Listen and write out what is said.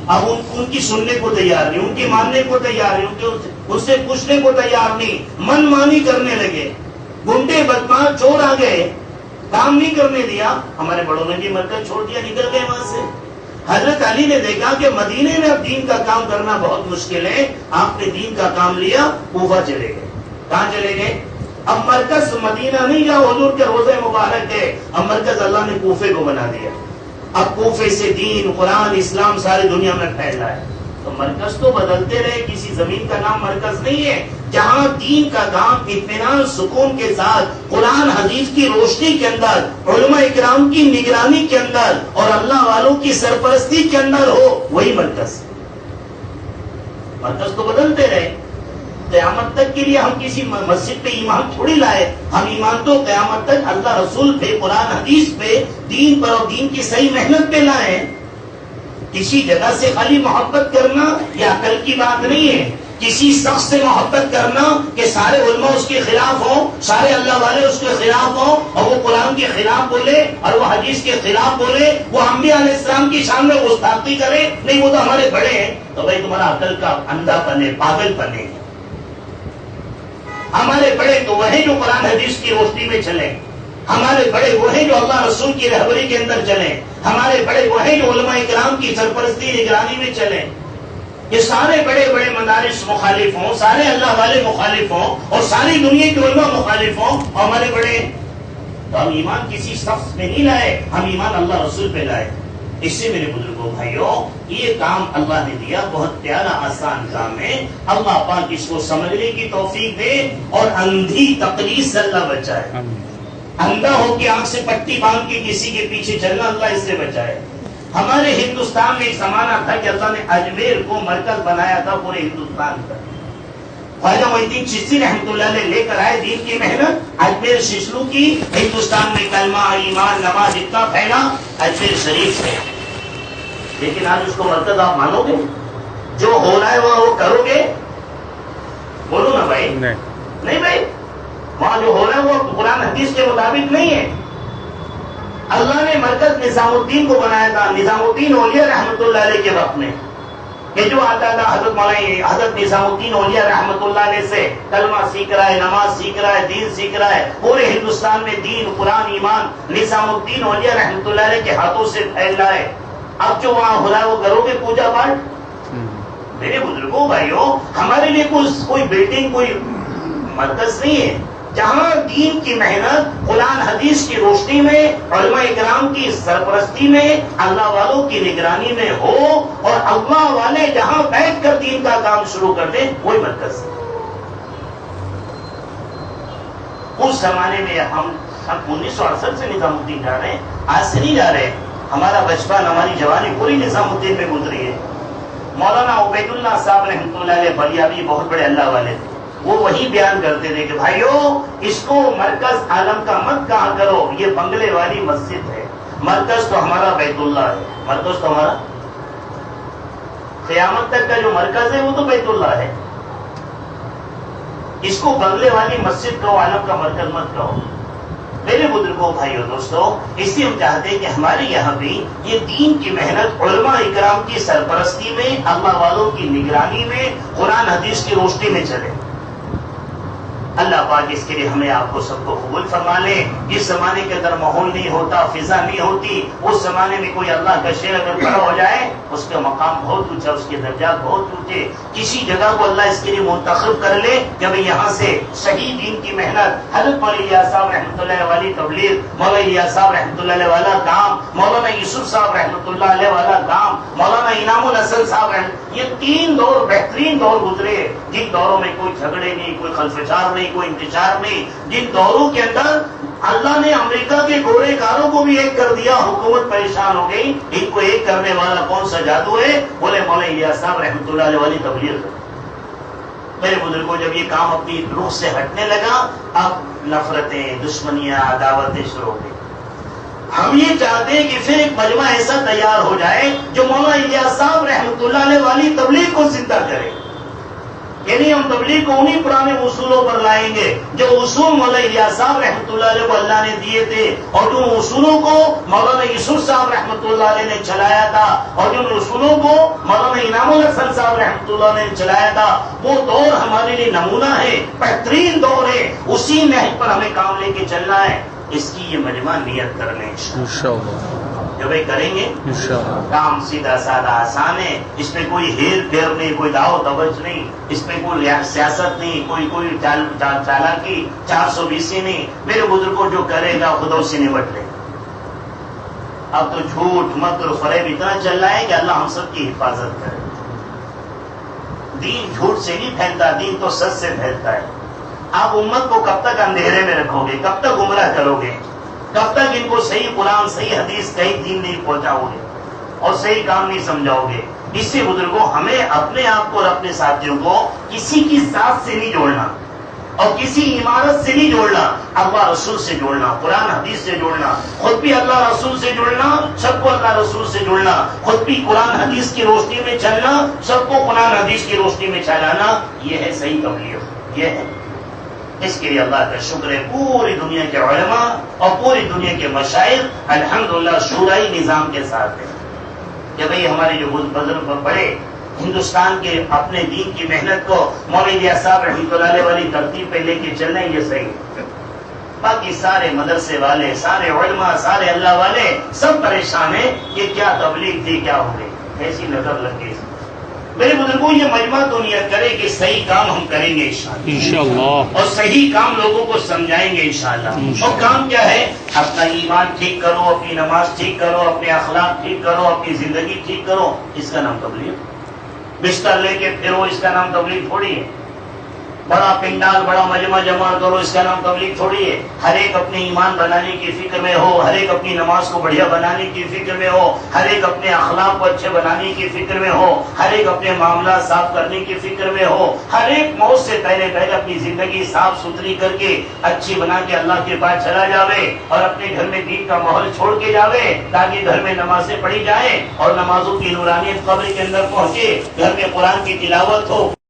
اب ان کی سننے کو تیار نہیں، ان کی ماننے کو تیار نہیں، ان سے پوچھنے کو تیار نہیں، من مانی کرنے لگے، گنڈے بدماش چور آ گئے، کام نہیں کرنے دیا. ہمارے بڑوں نے بھی مرکز چھوڑ دیا، نکل گئے وہاں سے. حضرت علی نے دیکھا کہ مدینے میں اب دین کا کام کرنا بہت مشکل ہے، آپ نے دین کا کام لیا، کوفہ چلے گئے. کہاں چلے گئے؟ اب مرکز مدینہ نہیں جہاں حضور کے روضہ مبارک ہے، اب مرکز اللہ نے کوفے کو بنا دیا. اب کوفے سے دین، قرآن، اسلام ساری دنیا میں پھیل رہا ہے. تو مرکز تو بدلتے رہے، کسی زمین کا نام مرکز نہیں ہے. جہاں دین کا کام اطمینان سکون کے ساتھ قرآن حدیث کی روشنی کے اندر، علماء اکرام کی نگرانی کے اندر اور اللہ والوں کی سرپرستی کے اندر ہو، وہی مرکز. مرکز تو بدلتے رہے. قیامت تک کے لیے ہم کسی مسجد پہ ایمان تھوڑی لائے، ہم ایمان تو قیامت تک اللہ رسول پہ، قرآن حدیث پہ، دین پر اور دین کی صحیح محنت پہ لائے. کسی جگہ سے خالی محبت کرنا یہ عقل کی بات نہیں ہے. کسی شخص سے محبت کرنا کہ سارے علماء اس کے خلاف ہوں، سارے اللہ والے اس کے خلاف ہوں، اور وہ قرآن کے خلاف بولے اور وہ حدیث کے خلاف بولے، وہ انبیاء علیہ السلام کی شان میں گستاخی کرے، نہیں وہ تو ہمارے بڑے ہیں. تو بھائی تمہارا عقل کا اندھا پن ہے، پاگل پن ہے. ہمارے بڑے تو وہ ہیں جو قرآن حدیث کی روشنی میں چلے، ہمارے بڑے وہ ہیں جو اللہ رسول کی رہبری کے اندر چلے، ہمارے بڑے وہ ہیں جو علماء کرام کی سرپرستی نگرانی میں چلے. یہ سارے بڑے بڑے مدارس مخالف ہوں، سارے اللہ والے مخالف ہوں، اور ساری دنیا کے علماء مخالف ہوں، اور ہمارے بڑے. تو ہم ایمان کسی شخص میں نہیں لائے، ہم ایمان اللہ رسول پہ لائے. اس سے میرے بزرگوں بھائیوں، یہ کام اللہ نے دیا، بہت پیارا آسان کام ہے. اللہ پاک اس کو سمجھنے کی توفیق دے اور اندھی تقلید سے اللہ بچائے. اندھا ہو کے آنکھ سے پٹی باندھ کے کسی کے پیچھے چلنا، اللہ اس سے بچائے. ہمارے ہندوستان میں ایک زمانہ تھا کہ اللہ نے اجمیر کو مرکز بنایا تھا پورے ہندوستان کا. خواجہ معین الدین چشتی رحمۃ اللہ علیہ لے کر آئے دین کی محنت، اجمیر شروع کی. ہندوستان میں کلمہ، ایمان، نماز اتنا پھیلا اجمیر شریف سے. لیکن آج اس کو مرکز آپ مانو گے؟ جو ہو رہا ہے وہ کرو گے؟ بولو نا بھائی. نہیں بھائی، وہاں جو ہو رہا ہے وہ قرآن حدیث کے مطابق نہیں ہے. اللہ نے مرکز نظام الدین کو بنایا تھا، نظام الدین اولیاء رحمۃ اللہ علیہ کے وقت میں، کہ جو آتا تھا حضرت نظام الدین اولیاء رحمۃ اللہ علیہ سے کلمہ سیکھ رہا ہے، نماز سیکھ رہا ہے، دین سیکھ رہا ہے. پورے ہندوستان میں دین، قرآن، ایمان نظام الدین اولیاء رحمۃ اللہ علیہ کے ہاتھوں سے پھیل رہا ہے. اب جو وہاں ہو رہا ہے وہ کرو گے پوجا پاٹ؟ میرے بزرگوں بھائیوں، ہمارے لیے کوئی بلڈنگ، کوئی مرکز نہیں ہے. جہاں دین کی محنت قرآن حدیث کی روشنی میں، علماء اکرام کی سرپرستی میں، اللہ والوں کی نگرانی میں ہو، اور اللہ والے جہاں بیٹھ کر دین کا کام شروع کر دیں، وہی مرکز. اس زمانے میں ہم 1968 سے نظام الدین جا رہے ہیں، آج سے نہیں جا رہے. ہمارا بچپن، ہماری جوانی پوری نظام الدین میں گزری ہے. مولانا عبید اللہ صاحب رحمۃ اللہ علیہ بلیابی بہت بڑے اللہ والے تھے. وہ وہی بیان کرتے تھے کہ بھائیو، اس کو مرکز عالم کا مت کہا کرو، یہ بنگلے والی مسجد ہے. مرکز تو ہمارا بیت اللہ ہے. مرکز تو ہمارا قیامت تک کا جو مرکز ہے وہ تو بیت اللہ ہے. اس کو بنگلے والی مسجد کہو، عالم کا مرکز مت کہو. میرے بزرگوں، بھائیو، دوستو، اس لیے ہم چاہتے ہیں کہ ہمارے یہاں بھی یہ دین کی محنت علماء اکرام کی سرپرستی میں، اللہ والوں کی نگرانی میں، قرآن حدیث کی روشنی میں چلے. اللہ پاک اس کے لیے ہمیں آپ کو سب کو قبول فرما لے. جس زمانے کے اندر ماحول نہیں ہوتا، فضا نہیں ہوتی، اس زمانے میں کوئی اللہ کا شعر اگر کھڑا ہو جائے، اس کا مقام بہت اونچا، اس کے درجات بہت اونچے. کسی جگہ کو اللہ اس کے لیے منتخب کر لے کہ بھائی یہاں سے صحیح دین کی محنت، حضرت مولانا الیاس صاحب رحمۃ اللہ والی تبلیغ، مولانا الیاس صاحب رحمۃ اللہ والا کام، مولانا یوسف صاحب رحمۃ اللہ علیہ والا کام، مولانا انعام الحسن صاحب، یہ 3 دور بہترین دور گزرے، جن دوروں میں کوئی جھگڑے نہیں، کوئی خلفشار نہیں، کوئی انتشار نہیں. جن دوروں کے اندر اللہ نے امریکہ کے گورے کاروں کو بھی ایک کر دیا، حکومت پریشان ہو گئی. ان کو ایک کرنے والا کون سا جادو ہے؟ بولے مولانا الیاس صاحب رحمۃ اللہ علیہ والی تبلیغ. میرے بزرگوں، جب یہ کام اپنی روح سے ہٹنے لگا، اب نفرتیں، دشمنیاں، عداوتیں شروع ہو گئی. ہم یہ چاہتے ہیں کہ پھر ایک مجمع ایسا تیار ہو جائے جو مولانا الیاس صاحب رحمۃ اللہ علیہ والی تبلیغ کو زندہ کرے. کہ نہیں ہم تبلیغ کو انہی پرانے اصولوں پر لائیں گے جو اصول مولانا الیاس صاحب رحمۃ اللہ علیہ کو اللہ نے دیے تھے، اور جن اصولوں کو مولانا یوسف صاحب رحمۃ اللہ علیہ نے چلایا تھا، اور جن اصولوں کو مولانا انعام الحسن صاحب رحمۃ اللہ علیہ نے چلایا تھا، وہ دور ہمارے لیے نمونہ ہے، بہترین دور ہے، اسی نہج پر ہمیں کام لے کے چلنا ہے۔ اس کی یہ مجمع نیت کر لیں انشاءاللہ، جو بھائی کریں گے کام سیدھا سادہ آسان ہے، اس میں کوئی ہیر پھیر نہیں، کوئی دعوت دبچ نہیں، اس میں کوئی سیاست نہیں، کوئی چالاکی 420 نہیں۔ میرے بزرگوں جو کرے گا خدا اس سے نمٹ لے۔ اب تو جھوٹ مکر فریب اتنا چل رہا ہے کہ اللہ ہم سب کی حفاظت کرے۔ دین جھوٹ سے نہیں پھیلتا، دین تو سچ سے پھیلتا ہے۔ آپ امت کو کب تک اندھیرے میں رکھو گے، کب تک گمراہ کرو گے، کب تک ان کو صحیح قرآن صحیح حدیث صحیح دین نہیں پہنچاؤ گے اور صحیح کام نہیں سمجھاؤ گے؟ اس سے بزرگوں ہمیں اپنے آپ کو اور اپنے ساتھیوں کو کسی کی ساتھ سے نہیں جوڑنا اور کسی عمارت سے نہیں جوڑنا، اللہ رسول سے جوڑنا، قرآن حدیث سے جوڑنا، خود بھی اللہ رسول سے جوڑنا، سب کو اللہ رسول سے جوڑنا، خود بھی قرآن حدیث کی روشنی میں چلنا، سب کو قرآن حدیث کی روشنی میں چلانا۔ یہ ہے صحیح تبلیغ، یہ ہے۔ اس کے لیے اللہ کا شکر ہے پوری دنیا کے علماء اور پوری دنیا کے مشائخ الحمدللہ شورائی نظام کے ساتھ ہیں کہ بھئی ہمارے جو بزرگ بڑے ہندوستان کے اپنے دین کی محنت کو مولانا الیاس صاحب رحمۃ اللہ علیہ والی ترتیب پہ لے کے چلنا یہ صحیح۔ باقی سارے مدرسے والے، سارے علماء، سارے اللہ والے سب پریشان ہیں کہ کیا تبلیغ تھی، کیا ہو گئی، ایسی نظر لگ گئی۔ میرے بزرگوں یہ مجمع تو نیت کرے کہ صحیح کام ہم کریں گے انشاءاللہ، اور صحیح کام لوگوں کو سمجھائیں گے انشاءاللہ۔ اور کام کیا ہے؟ اپنا ایمان ٹھیک کرو، اپنی نماز ٹھیک کرو، اپنے اخلاق ٹھیک کرو، اپنی زندگی ٹھیک کرو، اس کا نام تبلیغ۔ بستر لے کے پھرو، اس کا نام تبلیغ تھوڑی ہے۔ بڑا پنڈال، بڑا مجمع جمع کرو، اس کا نام تبلیغ تھوڑی ہے۔ ہر ایک اپنے ایمان بنانے کی فکر میں ہو، ہر ایک اپنی نماز کو بڑھیا بنانے کی فکر میں ہو، ہر ایک اپنے اخلاق کو اچھے بنانے کی فکر میں ہو، ہر ایک اپنے معاملات صاف کرنے کی فکر میں ہو، ہر ایک موت سے پہلے اپنی زندگی صاف ستھری کر کے اچھی بنا کے اللہ کے پاس چلا جاوے اور اپنے گھر میں دین کا ماحول چھوڑ کے جاوے تاکہ گھر میں نمازیں پڑھی جائیں اور نمازوں کی نورانیت قبر کے اندر پہنچے، گھر میں قرآن کی تلاوت ہو۔